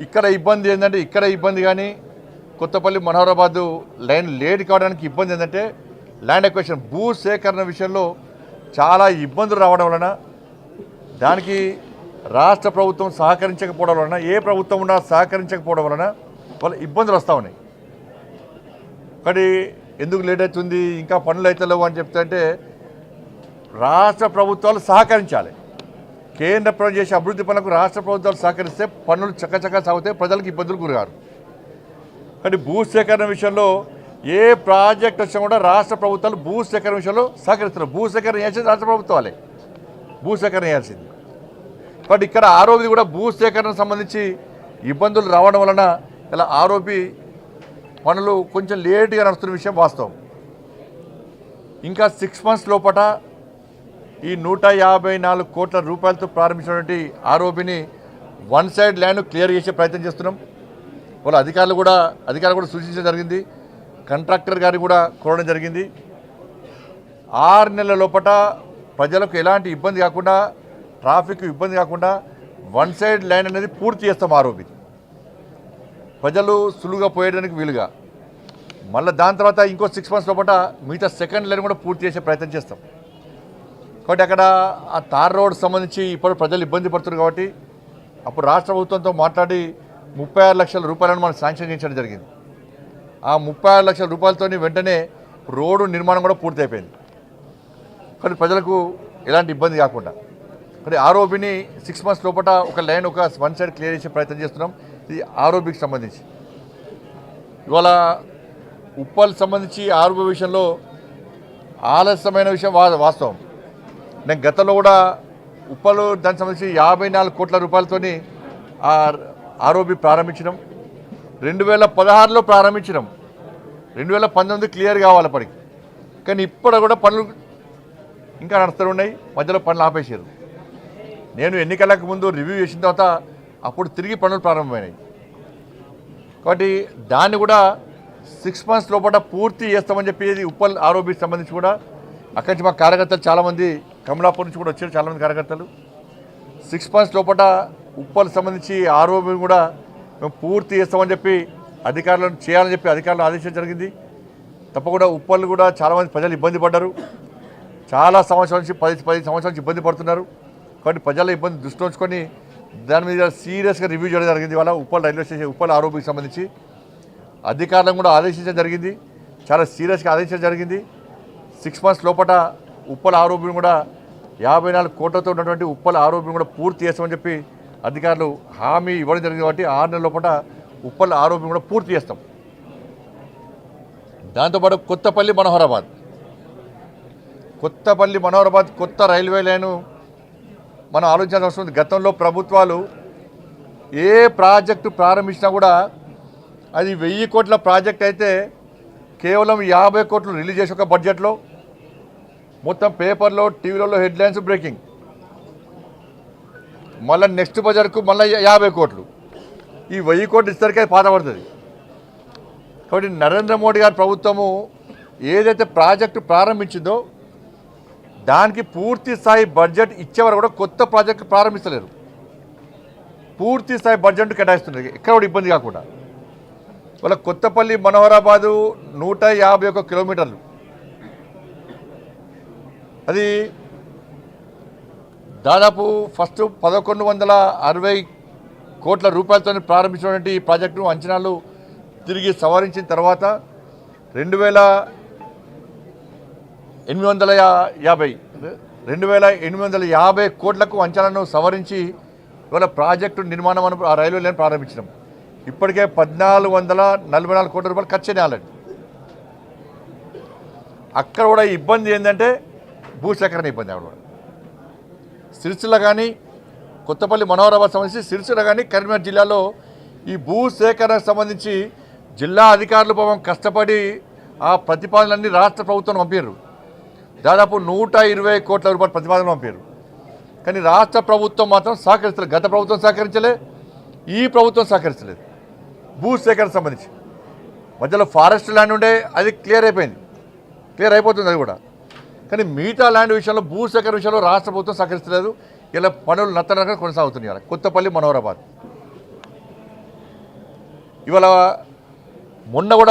ఇక్కడ ఇబ్బంది ఏంటంటే ఇక్కడ ఇబ్బంది కానీ కొత్తపల్లి మనోహరాబాద్ లైన్ లేట్ కావడానికి ఇబ్బంది ఏంటంటే ల్యాండ్ ఎక్వేషన్ భూ సేకరణ విషయంలో చాలా ఇబ్బందులు రావడం వలన దానికి రాష్ట్ర ప్రభుత్వం సహకరించకపోవడం వలన ఏ ప్రభుత్వం ఉన్నా సహకరించకపోవడం వలన వాళ్ళ ఇబ్బందులు వస్తూ ఉన్నాయి. కానీ ఎందుకు లేట్ అవుతుంది ఇంకా పనులు అవుతలేవు అని చెప్తుంటే రాష్ట్ర ప్రభుత్వాలు సహకరించాలి. కేంద్ర ప్రభుత్వం చేసే అభివృద్ధి పనులకు రాష్ట్ర ప్రభుత్వాలు సహకరిస్తే పనులు చక్కచక్క సాగుతాయి, ప్రజలకు ఇబ్బందులు గురిగారు. కానీ భూసేకరణ విషయంలో ఏ ప్రాజెక్ట్ వచ్చినా కూడా రాష్ట్ర ప్రభుత్వాలు భూసేకరణ విషయంలో సహకరిస్తున్నారు. భూసేకరణ చేసేది రాష్ట్ర ప్రభుత్వాలే భూసేకరణ చేయాల్సింది. కాబట్టి ఇక్కడ ఆరోపి కూడా భూసేకరణకు సంబంధించి ఇబ్బందులు రావడం వలన ఇలా ఆరోపి పనులు కొంచెం లేట్గా నడుస్తున్న విషయం వాస్తవం. ఇంకా 6 months లోపల ఈ 154 కోట్ల రూపాయలతో ప్రారంభించినటువంటి ఆరోపిని వన్ సైడ్ ల్యాండ్ క్లియర్ చేసే ప్రయత్నం చేస్తున్నాం. వాళ్ళ అధికారులు కూడా సూచించడం జరిగింది, కాంట్రాక్టర్ గారికి కూడా కోరడం జరిగింది. 6 నెలల లోపల ప్రజలకు ఎలాంటి ఇబ్బంది కాకుండా, ట్రాఫిక్ ఇబ్బంది కాకుండా వన్ సైడ్ ల్యాండ్ అనేది పూర్తి చేస్తాం. ఆరోపి ప్రజలు సులువుగా పోయేయడానికి వీలుగా మళ్ళీ దాని తర్వాత ఇంకో 6 months లోపల మిగతా సెకండ్ లైన్ కూడా పూర్తి చేసే ప్రయత్నం చేస్తాం. కాబట్టి అక్కడ ఆ తార్ రోడ్ సంబంధించి ఇప్పుడు ప్రజలు ఇబ్బంది పడుతున్నారు. కాబట్టి అప్పుడు రాష్ట్ర ప్రభుత్వంతో మాట్లాడి 36 లక్షల రూపాయలను మనం శాంక్షన్ చేయించడం జరిగింది. ఆ 36 లక్షల రూపాయలతో వెంటనే రోడ్డు నిర్మాణం కూడా పూర్తి అయిపోయింది. కానీ ప్రజలకు ఎలాంటి ఇబ్బంది కాకుండా మరి ఆరోపిని 6 months లోపల ఒక లైన్ ఒక వన్ సైడ్ క్లియర్ చేసే ప్రయత్నం చేస్తున్నాం. ఇది ఆరోపికి సంబంధించి. ఇవాళ ఉప్పల్ సంబంధించి ఆరోపి విషయంలో ఆలస్యమైన విషయం వాస్తవం. నేను గతంలో కూడా ఉప్పలు దానికి సంబంధించి 54 కోట్ల రూపాయలతో ఆ ఆరోపి ప్రారంభించడం. 2016లో ప్రారంభించడం, 2019 క్లియర్ కావాలి అప్పటికి. కానీ ఇప్పుడు కూడా పనులు ఇంకా నడుస్తూ ఉన్నాయి, మధ్యలో పనులు ఆపేసారు. నేను ఎన్నికలకు ముందు రివ్యూ చేసిన తర్వాత అప్పుడు తిరిగి పనులు ప్రారంభమైనాయి. కాబట్టి దాన్ని కూడా 6 months లోపల పూర్తి చేస్తామని చెప్పి ఉప్పల్ ఆరోపికి సంబంధించి కూడా అక్కడి నుంచి మా కార్యకర్తలు చాలామంది కమలాపూర్ నుంచి కూడా వచ్చారు, చాలామంది కార్యకర్తలు. 6 months లోపల ఉప్పల్ సంబంధించి ఆరోపిని కూడా మేము పూర్తి చేస్తామని చెప్పి అధికారులను చేయాలని చెప్పి అధికారులను ఆదేశించడం జరిగింది. తప్పకుండా ఉప్పల్ కూడా చాలామంది ప్రజలు ఇబ్బంది పడ్డారు. చాలా సంవత్సరాల నుంచి 10 సంవత్సరాల నుంచి ఇబ్బంది పడుతున్నారు. కాబట్టి ప్రజల ఇబ్బంది దృష్టిలో ఉంచుకొని దాని మీద సీరియస్గా రివ్యూ చేయడం జరిగింది. వాళ్ళ ఉప్పల్ రైల్వే స్టేషన్ ఉప్పల్ ఆరోపికి సంబంధించి అధికారులను కూడా ఆదేశించడం జరిగింది, చాలా సీరియస్గా ఆదేశించడం జరిగింది. 6 months లోపల ఉప్పల్ ఆరోపిని కూడా 54 కోట్లతో ఉన్నటువంటి ఉప్పల్ ఆరోపిని కూడా పూర్తి చేస్తామని చెప్పి అధికారులు హామీ ఇవ్వడం జరిగింది. కాబట్టి 6 నెలల లోపల ఉప్పల్ ఆరోపిని కూడా పూర్తి చేస్తాం. దాంతోపాటు కొత్తపల్లి మనోహరాబాద్ కొత్త రైల్వే లైను మనం ఆలోచించాల్సిన అవసరం ఉంది. గతంలో ప్రభుత్వాలు ఏ ప్రాజెక్టు ప్రారంభించినా కూడా అది 1000 కోట్ల ప్రాజెక్ట్ అయితే కేవలం 50 కోట్లు రిలీజ్ చేసి ఒక బడ్జెట్లో మొత్తం పేపర్లో టీవీలలో హెడ్లైన్స్ బ్రేకింగ్. మళ్ళీ నెక్స్ట్ బడ్జెట్కు మళ్ళీ 50 కోట్లు, ఈ 1000 కోట్లు ఇద్దరికీ పాత పడుతుంది. కాబట్టి నరేంద్ర మోడీ గారి ప్రభుత్వము ఏదైతే ప్రాజెక్టు ప్రారంభించిందో దానికి పూర్తి స్థాయి బడ్జెట్ ఇచ్చేవారు కూడా కొత్త ప్రాజెక్టు ప్రారంభిస్తలేరు. పూర్తి స్థాయి బడ్జెట్ కేటాయిస్తున్నారు ఎక్కడ కూడా ఇబ్బంది కాకుండా. వాళ్ళ కొత్తపల్లి మనోహరాబాదు 151 కిలోమీటర్లు, అది దాదాపు ఫస్ట్ 1160 కోట్ల రూపాయలతో ప్రారంభించినటువంటి ఈ ప్రాజెక్టును అంచనాలు తిరిగి సవరించిన తర్వాత 2850 కోట్లకు అంచనాలను సవరించి ఇవాళ ప్రాజెక్టు నిర్మాణం ఆ రైల్వే లైన్ ప్రారంభించడం. ఇప్పటికే 1444 కోట్ల రూపాయలు ఖర్చు అయినాయి. అక్కడ కూడా ఇబ్బంది ఏంటంటే భూసేకరణ ఇబ్బంది. అక్కడ కూడా సిరిసిల్ల కానీ కొత్తపల్లి మనోహరాబాద్ సంబంధించి సిరిసిల్ల కానీ కరీంనగర్ జిల్లాలో ఈ భూసేకరణకు సంబంధించి జిల్లా అధికారులు పాపం కష్టపడి ఆ ప్రతిపాదనలన్నీ రాష్ట్ర ప్రభుత్వం పంపారు. దాదాపు 120 కోట్ల రూపాయల ప్రతిపాదన పంపారు. కానీ రాష్ట్ర ప్రభుత్వం మాత్రం సహకరిస్తలేదు. గత ప్రభుత్వం సహకరించలే, ఈ ప్రభుత్వం సహకరించలేదు. భూసేకరణ సంబంధించి మధ్యలో ఫారెస్ట్ ల్యాండ్ ఉండే, అది క్లియర్ అయిపోతుంది అది కూడా. కానీ మిగతా ల్యాండ్ విషయంలో భూసేకరణ విషయంలో రాష్ట్ర ప్రభుత్వం సహకరిస్తలేదు. ఇలా పనులు నత్తనగా కొనసాగుతున్నాయి. కొత్తపల్లి మనోహరాబాద్ ఇవాళ మొన్న కూడా